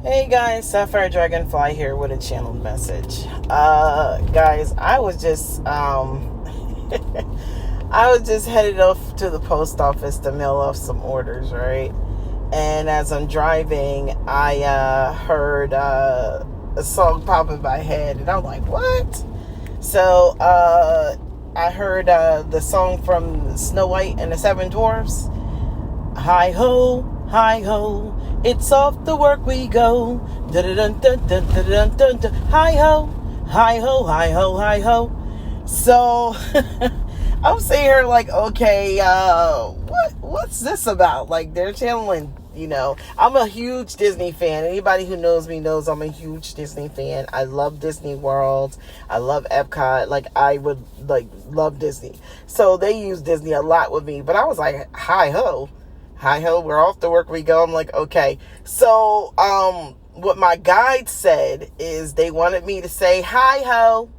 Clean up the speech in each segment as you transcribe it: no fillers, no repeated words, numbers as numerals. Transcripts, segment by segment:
Hey guys, Sapphire Dragonfly here with a channeled message. Guys, I was just headed off to the post office to mail off some orders, right? And as I'm driving, I heard a song pop in my head, and I'm like, what? So I heard the song from Snow White and the Seven Dwarfs. Hi ho, it's off to work we go. Dun-dun-dun-dun-dun-dun-dun. Hi ho, hi ho. So I'm sitting here like, okay, what's this about? Like, they're channeling, I'm a huge Disney fan. Anybody who knows me knows I'm a huge Disney fan. I love Disney World. I love Epcot. Like, I would love Disney. So they use Disney a lot with me. But I was like, hi ho, we're off to work we go. I'm like, okay. So what my guide said is they wanted me to say hi ho,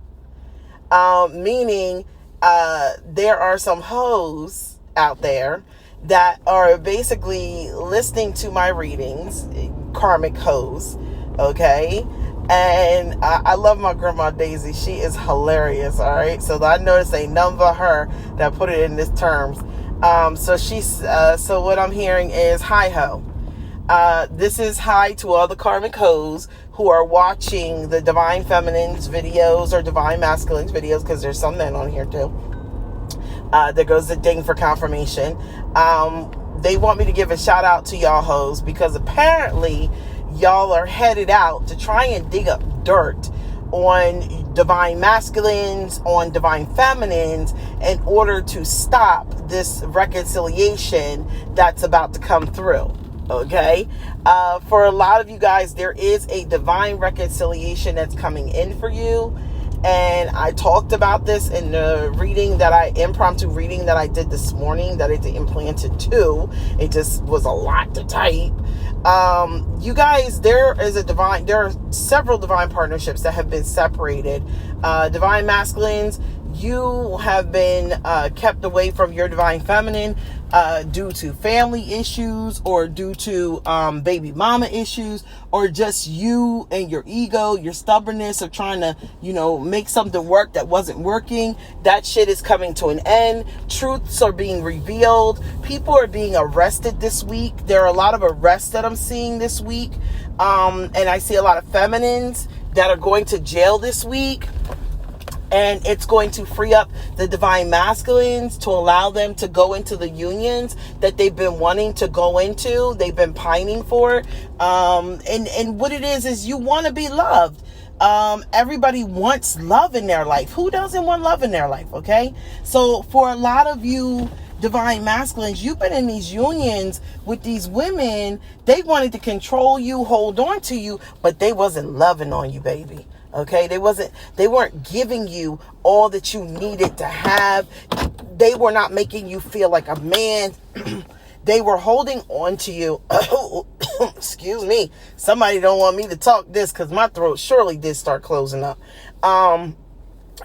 meaning there are some hoes out there that are basically listening to my readings, karmic hoes, okay? And I love my grandma Daisy. She is hilarious, all right? So I noticed ain't none but her that put it in this terms. So what I'm hearing is hi ho. This is hi to all the karmic hoes who are watching the Divine Feminine's videos or Divine Masculine's videos, because there's some men on here too. There goes the ding for confirmation. They want me to give a shout out to y'all hoes because apparently y'all are headed out to try and dig up dirt on divine masculines, on divine feminines, in order to stop this reconciliation that's about to come through. Okay? For a lot of you guys, there is a divine reconciliation that's coming in for you. And I talked about this in the impromptu reading that I did this morning, that I did implanted to. It just was a lot to type. You guys, there are several divine partnerships that have been separated. Divine masculines, you have been kept away from your divine feminine due to family issues, or due to baby mama issues, or just you and your ego, your stubbornness of trying to, make something work that wasn't working. That shit is coming to an end. Truths are being revealed. People are being arrested this week. There are a lot of arrests that I'm seeing this week. And I see a lot of feminines that are going to jail this week. And it's going to free up the divine masculines to allow them to go into the unions that they've been wanting to go into. They've been pining for. And what it is you want to be loved. Everybody wants love in their life. Who doesn't want love in their life? Okay. So for a lot of you divine masculines, you've been in these unions with these women. They wanted to control you, hold on to you, but they wasn't loving on you, baby. Okay, they weren't giving you all that you needed to have. They were not making you feel like a man. They were holding on to you. Excuse me. Somebody don't want me to talk this because my throat surely did start closing up.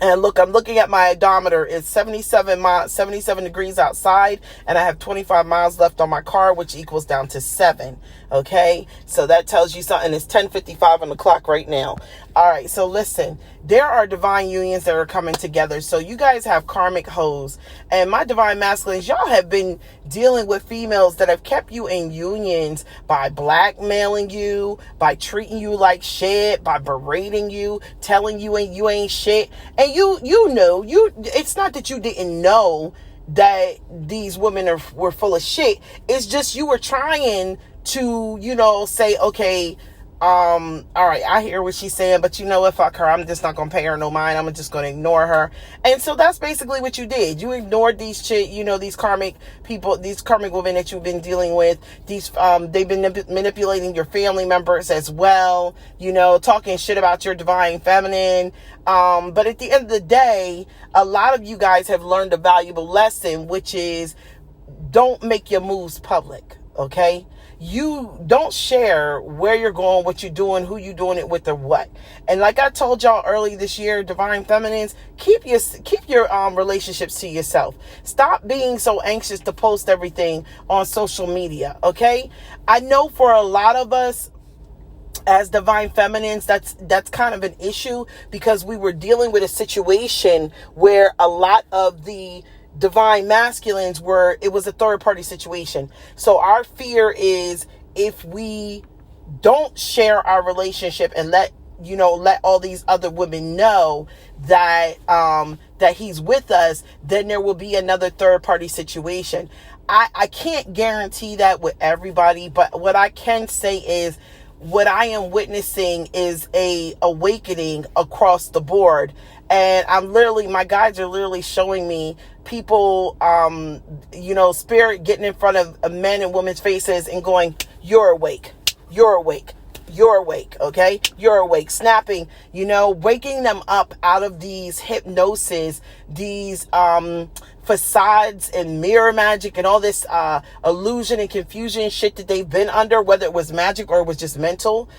And look, I'm looking at my odometer. It's 77 degrees outside, and I have 25 miles left on my car, which equals down to 7. Okay, so that tells you something. It's 10:55 on the clock right now. All right, so listen, there are divine unions that are coming together. So you guys have karmic hoes, and my divine masculines, y'all have been dealing with females that have kept you in unions by blackmailing you, by treating you like shit, by berating you, telling you you ain't shit. And it's not that you didn't know that these women were full of shit. It's just you were trying to, say, okay, all right, I hear what she's saying, but fuck her. I'm just not going to pay her no mind. I'm just going to ignore her. And so that's basically what you did. You ignored these these karmic people, these karmic women that you've been dealing with. They've been manipulating your family members as well, talking shit about your divine feminine. But at the end of the day, a lot of you guys have learned a valuable lesson, which is don't make your moves public. Okay. You don't share where you're going, what you're doing, who you're doing it with, or what. And like I told y'all early this year, divine feminines, keep your relationships to yourself. Stop being so anxious to post everything on social media. Okay. I know for a lot of us, as divine feminines, that's kind of an issue, because we were dealing with a situation where a lot of the divine masculines it was a third party situation. So our fear is, if we don't share our relationship and let all these other women know that that he's with us, then there will be another third party situation. I can't guarantee that with everybody, but what I can say is, what I am witnessing is a awakening across the board. And my guides are literally showing me people, spirit getting in front of men and women's faces and going, "You're awake, you're awake, you're awake, okay? You're awake," snapping, waking them up out of these hypnosis, these facades and mirror magic and all this illusion and confusion shit that they've been under, whether it was magic or it was just mental.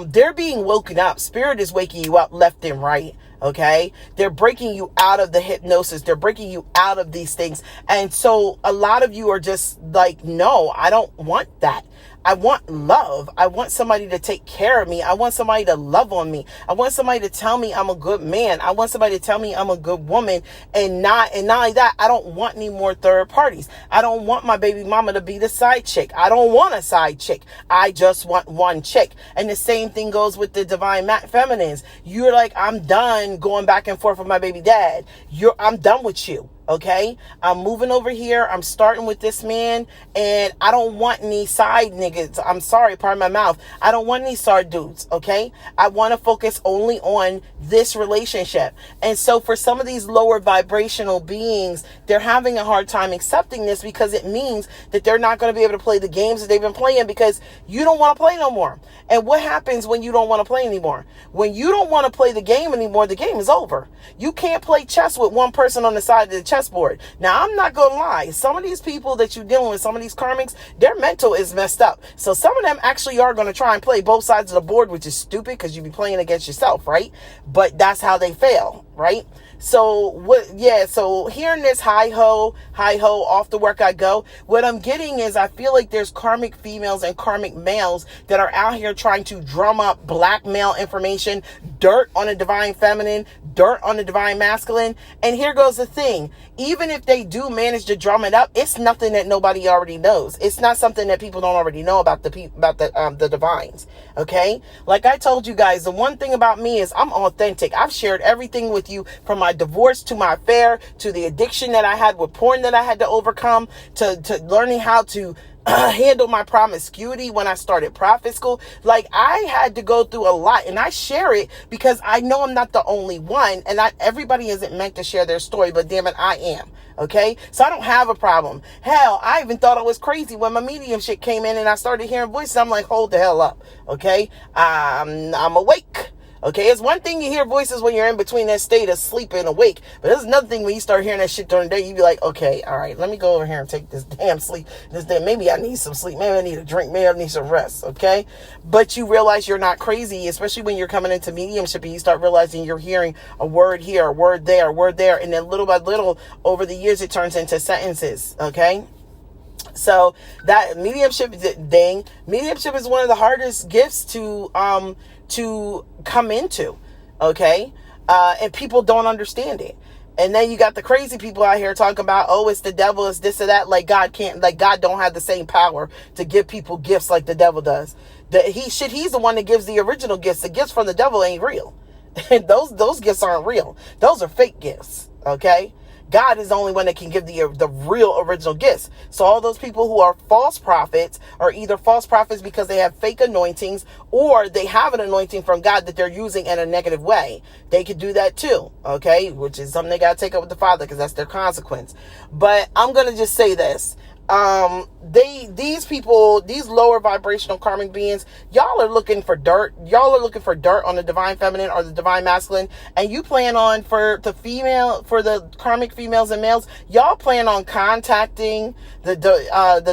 They're being woken up. Spirit is waking you up left and right. Okay, they're breaking you out of the hypnosis. They're breaking you out of these things. And so a lot of you are just like, no, I don't want that. I want love. I want somebody to take care of me. I want somebody to love on me. I want somebody to tell me I'm a good man. I want somebody to tell me I'm a good woman. And not only that, I don't want any more third parties. I don't want my baby mama to be the side chick. I don't want a side chick. I just want one chick. And the same thing goes with the divine feminines. You're like, I'm done going back and forth with my baby dad. I'm done with you. Okay, I'm moving over here. I'm starting with this man, and I don't want any side niggas. I'm sorry, pardon my mouth. I don't want any side dudes. Okay, I want to focus only on this relationship. And so for some of these lower vibrational beings, they're having a hard time accepting this, because it means that they're not going to be able to play the games that they've been playing, because you don't want to play no more. And what happens when you don't want to play anymore? When you don't want to play the game anymore, the game is over. You can't play chess with one person on the side of the chessboard. Now, I'm not going to lie. Some of these people that you're dealing with, some of these karmics, their mental is messed up. So some of them actually are going to try and play both sides of the board, which is stupid, because you be playing against yourself, right? But that's how they fail, right? So so hearing this hi ho, off to work I go, what I'm getting is, I feel like there's karmic females and karmic males that are out here trying to drum up blackmail information, dirt on the divine feminine, dirt on the divine masculine. And here goes the thing. Even if they do manage to drum it up, it's nothing that nobody already knows. It's not something that people don't already know about the divines. Okay? Like I told you guys, the one thing about me is I'm authentic. I've shared everything with you, from my divorce to my affair, to the addiction that I had with porn that I had to overcome, to learning how to handle my promiscuity when I started prophet school. Like, I had to go through a lot, and I share it because I know I'm not the only one, and everybody isn't meant to share their story, but damn it, I am. Okay, so I don't have a problem. Hell, I even thought I was crazy when my medium shit came in and I started hearing voices. I'm like, hold the hell up. Okay, I'm awake. Okay, it's one thing you hear voices when you're in between that state of sleep and awake, but it's another thing when you start hearing that shit during the day. You be like, okay, all right, let me go over here and take this damn sleep. Maybe I need some sleep. Maybe I need a drink. Maybe I need some rest. Okay, but you realize you're not crazy, especially when you're coming into mediumship and you start realizing you're hearing a word here, a word there, and then little by little over the years it turns into sentences. Okay. So that mediumship is one of the hardest gifts to come into, okay? And people don't understand it. And then you got the crazy people out here talking about, oh, it's the devil, it's this or that. Like God don't have the same power to give people gifts like the devil does. He's the one that gives the original gifts. The gifts from the devil ain't real. those gifts aren't real. Those are fake gifts, okay? God is the only one that can give the real original gifts. So all those people who are false prophets are either false prophets because they have fake anointings, or they have an anointing from God that they're using in a negative way. They could do that too, okay? Which is something they got to take up with the Father, because that's their consequence. But I'm going to just say this. These people, these lower vibrational karmic beings, y'all are looking for dirt. Y'all are looking for dirt on the divine feminine or the divine masculine. And you plan on, for the karmic females and males, y'all plan on contacting the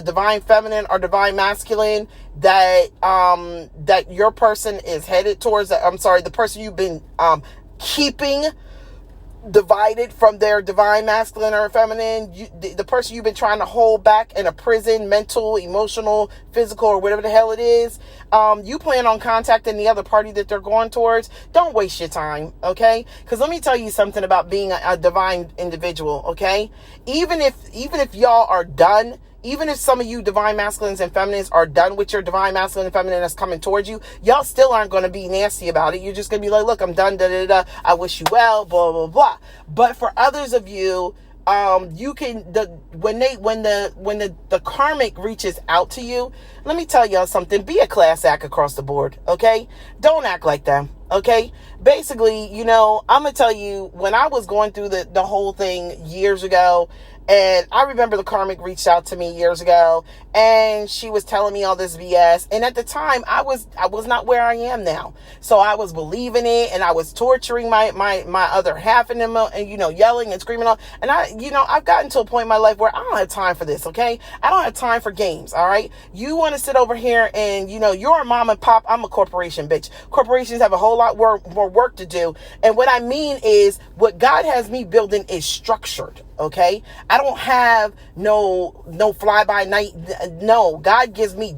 divine feminine or divine masculine that your person is headed towards. The person you've been keeping divided from their divine masculine or feminine, the person you've been trying to hold back in a prison, mental, emotional, physical, or whatever the hell it is, you plan on contacting the other party that they're going towards. Don't waste your time, okay? Because let me tell you something about being a divine individual, okay? Even if y'all are done, even if some of you divine masculines and feminines are done with your divine masculine and feminine that's coming towards you, y'all still aren't going to be nasty about it. You're just going to be like, look, I'm done, I wish you well, blah, blah, blah. But for others of you, you can, when the karmic reaches out to you, let me tell y'all something, be a class act across the board, okay? Don't act like them, okay? Basically, I'm going to tell you, when I was going through the whole thing years ago, and I remember the karmic reached out to me years ago, and she was telling me all this BS. And at the time, I was not where I am now. So I was believing it, and I was torturing my other half in them, and yelling and screaming. And I've gotten to a point in my life where I don't have time for this. Okay, I don't have time for games. All right, you want to sit over here and you're a mom and pop. I'm a corporation, bitch. Corporations have a whole lot more work to do. And what I mean is, what God has me building is structured. Okay, I don't have no fly by night. No, God gives me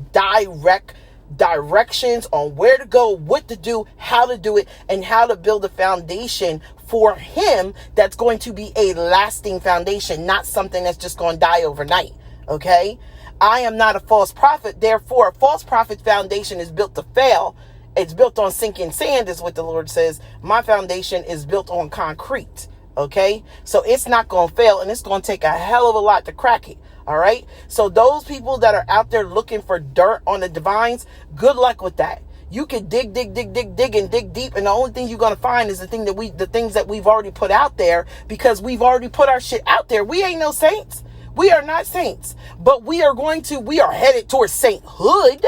directions on where to go, what to do, how to do it, and how to build a foundation for him that's going to be a lasting foundation, not something that's just going to die overnight. Okay, I am not a false prophet. Therefore, a false prophet foundation is built to fail. It's built on sinking sand, is what the Lord says. My foundation is built on concrete. Okay, so it's not going to fail, and it's going to take a hell of a lot to crack it. All right, so those people that are out there looking for dirt on the divines, good luck with that. You can dig and dig deep, and the only thing you're going to find is the things that we've already put out there, because we've already put our shit out there. We ain't no saints. We are not saints, but we are headed towards sainthood.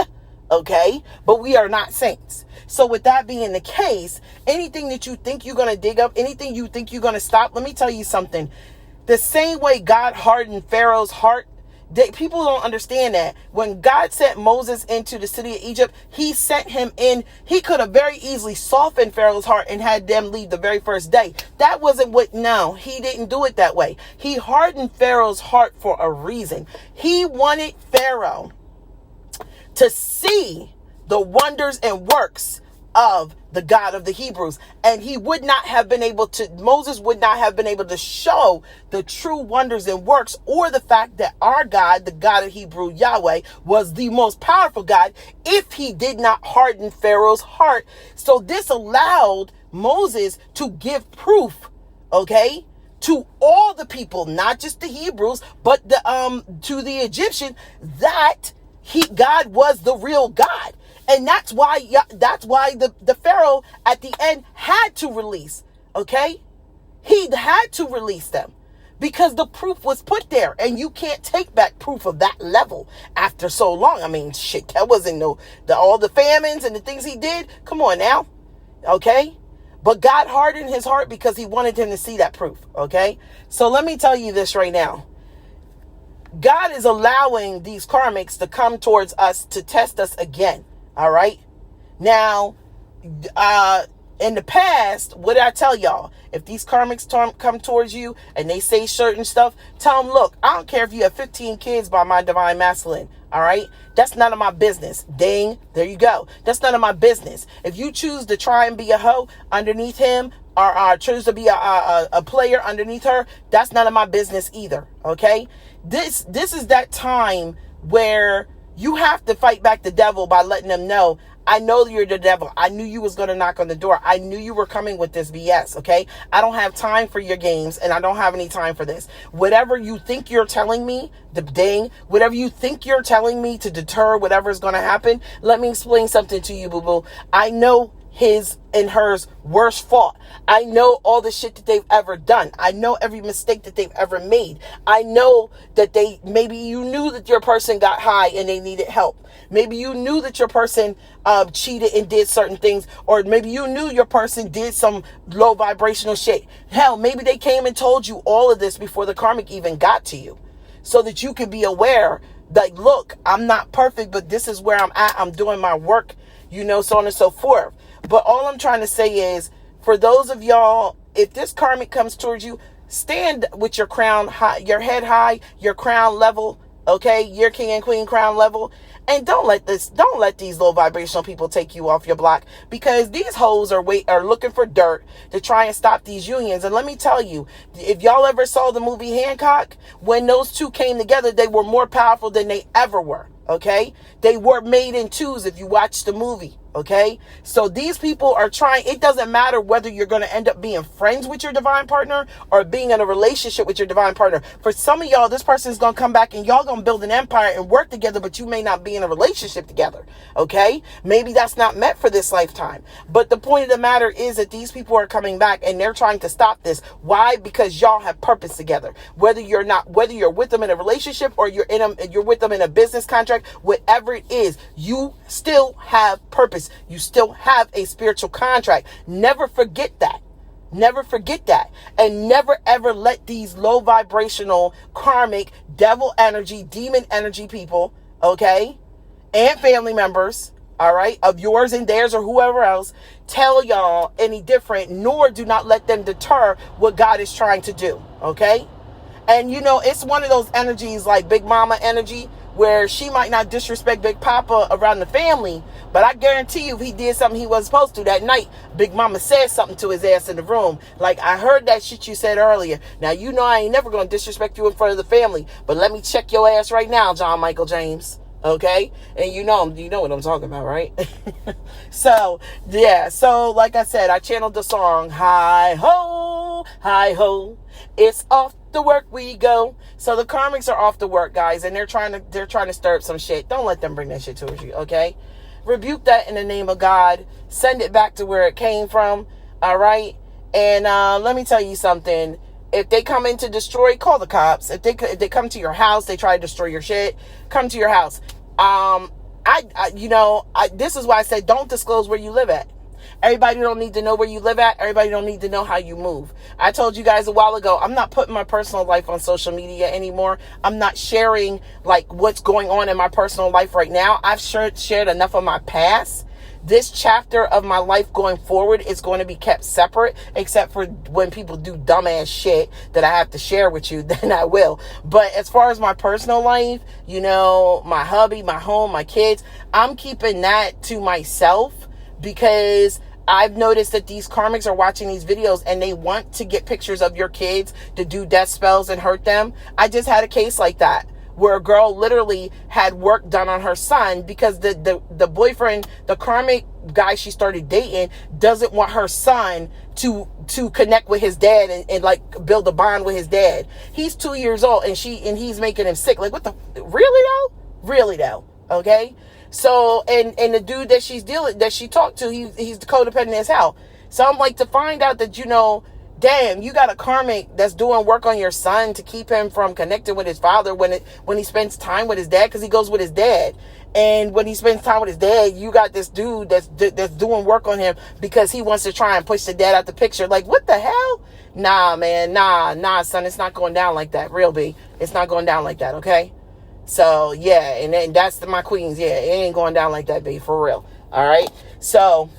Okay, but we are not saints. So with that being the case, anything that you think you're going to dig up, anything you think you're going to stop, let me tell you something. The same way God hardened Pharaoh's heart, people don't understand that. When God sent Moses into the city of Egypt, he sent him in. He could have very easily softened Pharaoh's heart and had them leave the very first day. That wasn't he didn't do it that way. He hardened Pharaoh's heart for a reason. He wanted Pharaoh to see the wonders and works of the God of the Hebrews. And Moses would not have been able to show the true wonders and works, or the fact that our God, the God of Hebrew, Yahweh, was the most powerful God, if he did not harden Pharaoh's heart. So this allowed Moses to give proof, okay, to all the people, not just the Hebrews, but to the Egyptian, that God was the real God. And that's why the Pharaoh at the end had to release, okay? He had to release them because the proof was put there, and you can't take back proof of that level after so long. I mean, shit, that wasn't all the famines and the things he did. Come on now, okay? But God hardened his heart because he wanted him to see that proof, okay? So let me tell you this right now. God is allowing these karmics to come towards us to test us again. All right. Now, in the past, what did I tell y'all? If these karmics come towards you and they say certain stuff, tell them, look, I don't care if you have 15 kids by my divine masculine. All right. That's none of my business. Ding. There you go. That's none of my business. If you choose to try and be a hoe underneath him, or choose to be a player underneath her, that's none of my business either. Okay. This is that time where you have to fight back the devil by letting them know, I know you're the devil. I knew you was going to knock on the door. I knew you were coming with this BS, okay? I don't have time for your games, and I don't have any time for this. Whatever you think you're telling me, whatever you think you're telling me to deter whatever's going to happen, let me explain something to you, boo-boo. I know his and hers worst fault. I know all the shit that they've ever done. I know every mistake that they've ever made. I know that maybe you knew that your person got high and they needed help. Maybe you knew that your person cheated and did certain things, or maybe you knew your person did some low vibrational shit. Hell, maybe they came and told you all of this before the karmic even got to you, so that you could be aware that, look, I'm not perfect, but this is where I'm at. I'm doing my work, so on and so forth. But all I'm trying to say is, for those of y'all if this karmic comes towards you, stand with your crown high, your head high, your crown level, okay? Your king and queen crown level. And don't let these low vibrational people take you off your block, because these hoes are looking for dirt to try and stop these unions. And let me tell you, if y'all ever saw the movie Hancock, when those two came together, they were more powerful than they ever were. Okay? They were made in twos if you watch the movie. Okay? So these people are trying, it doesn't matter whether you're going to end up being friends with your divine partner or being in a relationship with your divine partner. For some of y'all, this person is going to come back and y'all going to build an empire and work together, but you may not be in a relationship together. Okay? Maybe that's not meant for this lifetime. But the point of the matter is that these people are coming back and they're trying to stop this. Why? Because y'all have purpose together. Whether you're with them in a relationship or you're with them in a business contract, whatever it is, you still have purpose. You still have a spiritual contract. Never forget that. Never forget that. And never ever let these low vibrational, karmic, devil energy, demon energy people, okay, and family members, all right, of yours and theirs or whoever else, tell y'all any different, nor do not let them deter what God is trying to do, okay? And you know, it's one of those energies like Big Mama energy, where she might not disrespect Big Papa around the family, but I guarantee you if he did something he wasn't supposed to that night, Big Mama said something to his ass in the room. Like, I heard that shit you said earlier. Now, you know I ain't never going to disrespect you in front of the family, but let me check your ass right now, John Michael James. Okay? And you know what I'm talking about, right? So, yeah. So, like I said, I channeled the song, hi ho, it's off to work we go. So the karmics are off to work, guys, and they're trying to stir up some shit. Don't let them bring that shit towards you, okay? Rebuke that in the name of God. Send it back to where it came from, all right? And let me tell you something. If they come in to destroy, call the cops. If they come to your house, they try to destroy your shit, come to your house. This is why I said don't disclose where you live at. Everybody don't need to know where you live at. Everybody don't need to know how you move. I told you guys a while ago, I'm not putting my personal life on social media anymore. I'm not sharing like what's going on in my personal life right now. I've shared enough of my past. This chapter of my life going forward is going to be kept separate, except for when people do dumbass shit that I have to share with you, then I will. But as far as my personal life, you know, my hubby, my home, my kids, I'm keeping that to myself, because I've noticed that these karmics are watching these videos and they want to get pictures of your kids to do death spells and hurt them. I just had a case like that where a girl literally had work done on her son because the boyfriend, the karmic guy she started dating, doesn't want her son to connect with his dad and like build a bond with his dad. He's 2 years old and he's making him sick. Like, what the, really though? Okay. So, and the dude that she talked to, he's the codependent as hell. So I'm like, to find out that, you know, damn, you got a karmic that's doing work on your son to keep him from connecting with his father when he spends time with his dad, because he goes with his dad. And when he spends time with his dad, you got this dude that's doing work on him because he wants to try and push the dad out the picture. Like, what the hell? Nah, man, nah, son, it's not going down like that. Real B, it's not going down like that, okay? So, yeah, and then that's my queens. Yeah, it ain't going down like that, babe, for real. All right? So,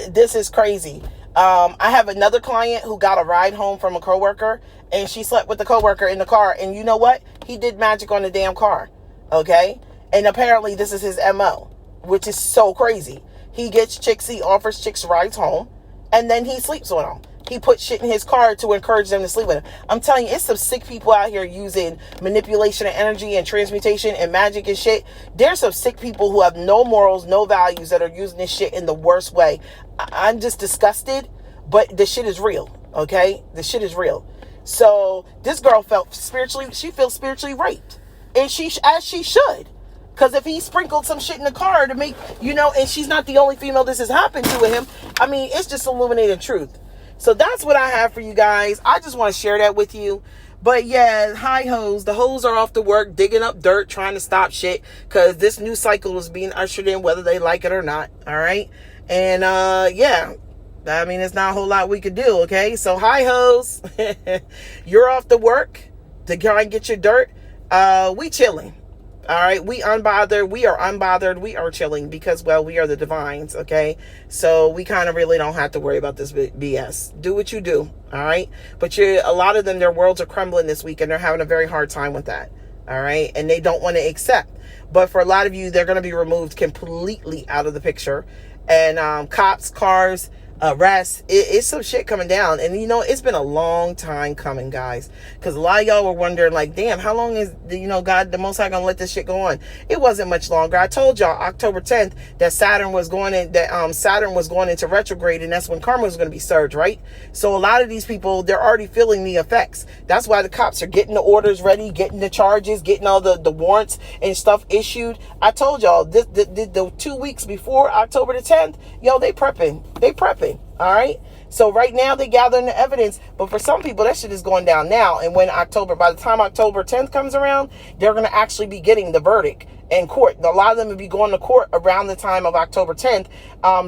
this is crazy. I have another client who got a ride home from a coworker, and she slept with the coworker in the car. And you know what? He did magic on the damn car. Okay? And apparently this is his MO, which is so crazy. He offers chicks rides home, and then he sleeps with them. He puts shit in his car to encourage them to sleep with him. I'm telling you, it's some sick people out here using manipulation of energy and transmutation and magic and shit. There's some sick people who have no morals, no values, that are using this shit in the worst way. I'm just disgusted, but the shit is real, okay? The shit is real. So this girl feels spiritually raped. And as she should. Because if he sprinkled some shit in the car to make, you know, and she's not the only female this has happened to with him, I mean, it's just illuminated truth. So that's what I have for you guys. I just want to share that with you. But yeah, hi hoes. The hoes are off to work, digging up dirt, trying to stop shit. Because this new cycle is being ushered in, whether they like it or not. All right. And yeah, I mean, it's not a whole lot we could do. Okay. So hi hoes. You're off to work to try and get your dirt. We chilling. All right, we unbothered. We are unbothered. We are chilling because, well, we are the divines, okay? So we kind of really don't have to worry about this BS. Do what you do, all right? But a lot of them, their worlds are crumbling this week, and they're having a very hard time with that, all right? And they don't want to accept. But for a lot of you, they're going to be removed completely out of the picture. And cops, cars, arrests, it's some shit coming down. And you know, it's been a long time coming, guys, because a lot of y'all were wondering, like, damn, how long is God the Most High gonna let this shit go on? It wasn't much longer. I told y'all October 10th that Saturn was going into retrograde, and that's when karma was going to be surged, right? So a lot of these people, they're already feeling the effects. That's why the cops are getting the orders ready, getting the charges, getting all the warrants and stuff issued. I told y'all the 2 weeks before October the 10th, they prepping. All right. So right now they're gathering the evidence, but for some people that shit is going down now. And by the time October 10th comes around, they're going to actually be getting the verdict in court. A lot of them will be going to court around the time of October 10th,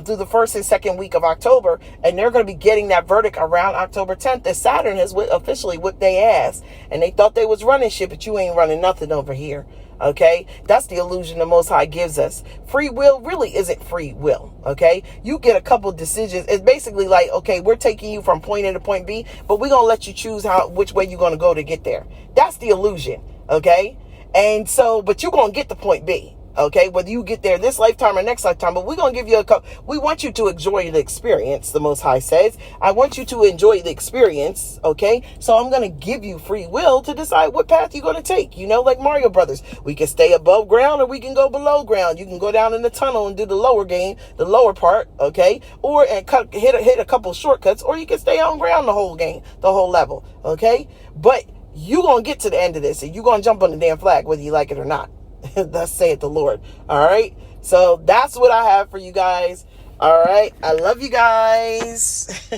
through the first and second week of October. And they're going to be getting that verdict around October 10th that Saturn has officially whipped their ass. And they thought they was running shit, but you ain't running nothing over here. Okay, that's the illusion the Most High gives us. Free will really isn't free will. Okay, you get a couple decisions. It's basically like, okay, we're taking you from point A to point B, but we're gonna let you choose which way you're gonna go to get there. That's the illusion. Okay, and so, but you're gonna get to point B. Okay, whether you get there this lifetime or next lifetime, but we're going to give you we want you to enjoy the experience, the Most High says. I want you to enjoy the experience, okay? So I'm going to give you free will to decide what path you're going to take. Like Mario Brothers. We can stay above ground or we can go below ground. You can go down in the tunnel and do the lower part, okay? Or hit a couple shortcuts, or you can stay on ground the whole level, okay? But you're going to get to the end of this, and you're going to jump on the damn flag, whether you like it or not. Thus saith the Lord. All right. So that's what I have for you guys. All right. I love you guys.